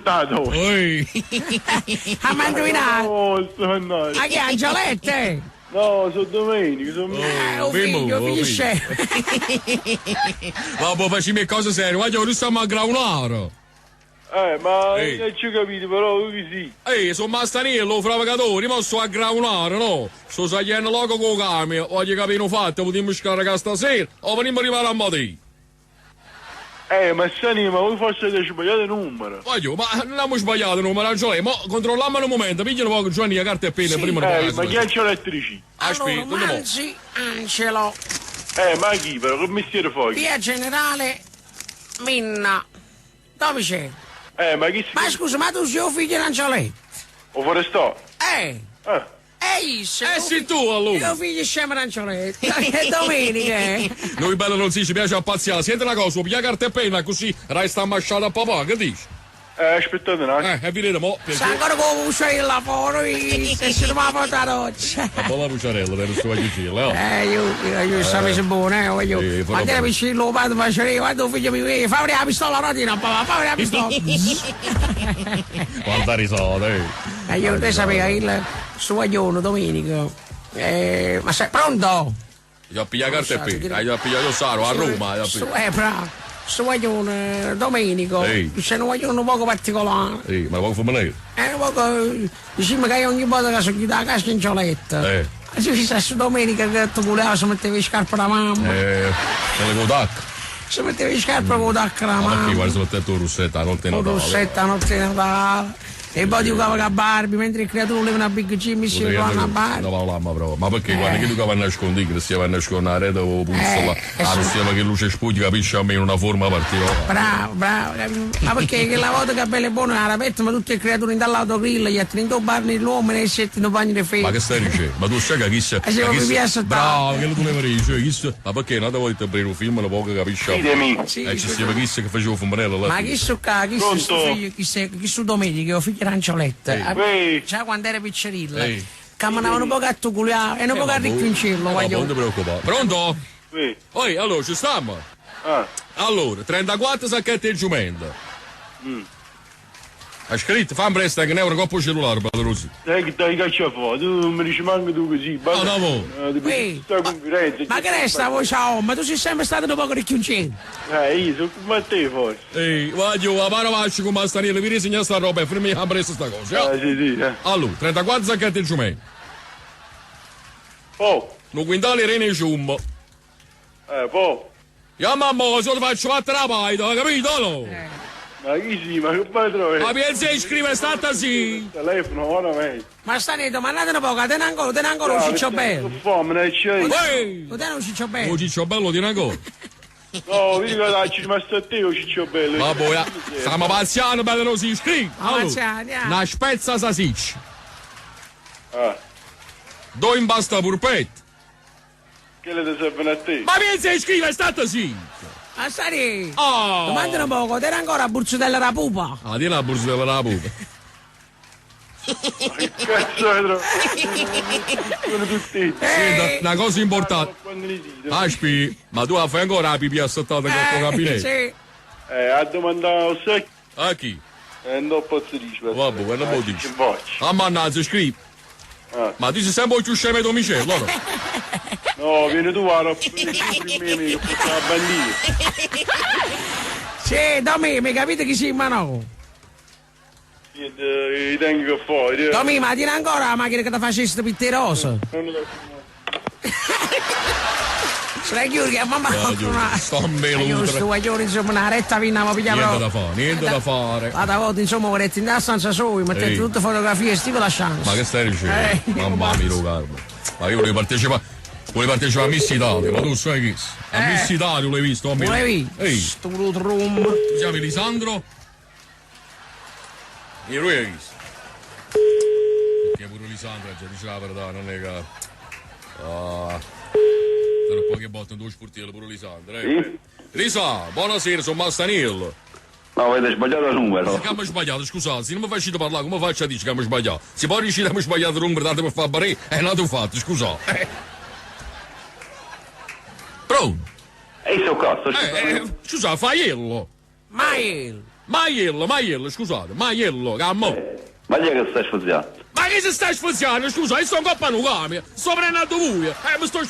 stato. A mandovinato. Oh, mannaggia. Ma che Angiolette? No, sono Domenico, sono mio. figlio scemo. Ma poi facciamo cose serie, guarda, noi stiamo a graunare. Ma non ci ho capito, però sì. Sono Mastanello, provocatori, ma sto a graunare, no? Sto sagliendo loco con camion, voglio capire un fatto, potremmo scaricare stasera, o veniamo arrivare a mattina. Ma Sani, ma voi forse avete sbagliato il numero. Voglio, ma non abbiamo sbagliato il numero, Giovanni, ma controlliamo un momento, pigliano poco Giovanni la carta e penna prima di ma chi ha elettrici? Aspetta, allora, Manzi, Angelo. Ma chi però, che mestiere fai? Via Generale Minna. Dove c'è? Ma chi si... Ma scusa, ma tu sei un figlio di Angioletto? O forestò? Sì tu allora. Io figlio scemo di Angioletto. È domenica, Noi bello non si ci piace a pazziare, senti una cosa, piglia carta e penna così resta ammacciata a papà, che dici? Aspettate un attimo. E vedete mo. Sa ancora come uscire il lavoro e se ne va a portare la doccia. La buona cucciarella per il suo aiucillo, io sto messo buono, voglio. Quando era vicino lo padre faceva, quando figlio mi vede, fammi la pistola rotina, papà, fammi la pistola. Quanta risata, io te sapeva il suo guaglione Domenico. Ma sei pronto? Gli ho pigliato carta e penna, gli ho pigliato Saro a Roma. Bravo. Questo guaglione Domenico, c'è un guaglione un poco particolare. Ma poco femminile. Un poco, diciamo che ogni volta che sono chiuso la casca in cioletta. Si sa su domenica che tu voleva si metteva le scarpe alla mamma. Le Kodak. Si metteva le scarpe con Kodak alla mamma. Ma perché guarda si metteva la russetta a notte Natale? La russetta a notte Natale. E poi giocava con la Barbie, mentre il creatore voleva una Big Jimmy si giocava una Barbie. No, ma perché guarda che tu va a nascondere, che si va a nascondere la rete o puzzola, non stiamo che luce spugna, capisci a me in una forma particolare. Bravo, ma perché la volta che bella e buona era aperta, ma tutte le creature dall'autogrill, gli altri in barni l'uomo e setti in bagno di fede. Ma che stai dicendo? Ma tu sai che chi sia? Bravo, che lo tu ne dici, ma perché un'altra volta aprire un film non può capisci? Ci stiamo chi che faceva fumarello là. Ma chi su qua, chi su domenica, figlio Rancioletta, già quando era piccerilla, camminavano un po' a tuculiare e un po' a ricchiuncello, non ti preoccupare. Pronto? Oi, allora ci stiamo? Allora, 34 sacchetti di giumento. Hai scritto, fammi presto che ne è una coppa cellulare, Padrosi. Che dai caccia fuori, tu mi dici manco tu così. Ma che resta voi ciao, ma tu sei sempre stato un poco ricchiuncello. Io sono come te forse. Voglio, a mano faccio con Mastanello, vi risegna sta roba e fermiamo presto sta cosa. Sì. Allora, 34 sacchetti di giumento. Un quintale rene e ciumbo. Io mamma, se lo faccio fatta la paita, capito no? Ma chi sì, ma che padrone? Ma pensi di scrivere stata sì? Telefono, ora meglio. Ma Stanetto, ma andate un po', te ne ancora un ciccio bello. Fame, c'è. Te ne un ciccio bello. Un ciccio bello tiene ancora. No, vedi che dai, ci rimasto a te, un ciccio bello. Ma poi, stiamo pazziando, bello non si iscrive. Allora, una spezza sasiccia. Due in basta purpetta. Che le servono a te? Ma pensi di scrivere stata sì? Ma Stani, domanda un poco, te ne ancora la burzutella della pupa? Tieni la burzutella della pupa. Che cazzo è sono tutti. Una cosa importante. Aspi, ma tu fai ancora la pipì assottata con il gabinetto? Sì. A domandare un secchio. A chi? Non posso dire. Vabbè, quello non dici. Mannaggia, scrivi. Ma tu sei sempre più scemo di Michele, allora? No, vieni tu a prima che porta la bandita. Sì, da me, mi capite chi si ma no? Sì, tengo che fuori. Tommy, ma tieni ancora la macchina che ti facesse pitterosa? Sai che mamma sto meluto. Sto guaglione, insomma, una retta vinna ma pigliamo. Niente da fare. L'altra volta, insomma, vorresti in stanza solo, mettete tutte fotografie e stico la chance. Ma che stai dicendo? Mamma mia, guarda. Ma io volevo partecipare. Vuole partecipare a Miss Italia, ma tu sai chi? A Miss Italia l'hai visto? L'hai visto? Strum. Ti chiami Lisandro? Io lui hai visto. Perché pure Lisandro già diceva la verità, non è che... Tra poche botte in due sportiere pure Lisandro, Sì? Risa, buonasera, sono Mastanello. No, avete sbagliato il numero. Che abbiamo sbagliato, scusate, se non mi facete parlare, come faccio a dire che abbiamo sbagliato? Se poi riuscite a sbagliare il numero, date per fare barè, è nato fatto, scusate. Pronto? E sto cazzo, scusa, Faiello. Mael. Maiello, scusate, Maiello, cammo. Ma chi è che stai sfoziando? Ma che si sta sfoziando, scusa, io sto in coppa a un sto prendendo voi, mi sto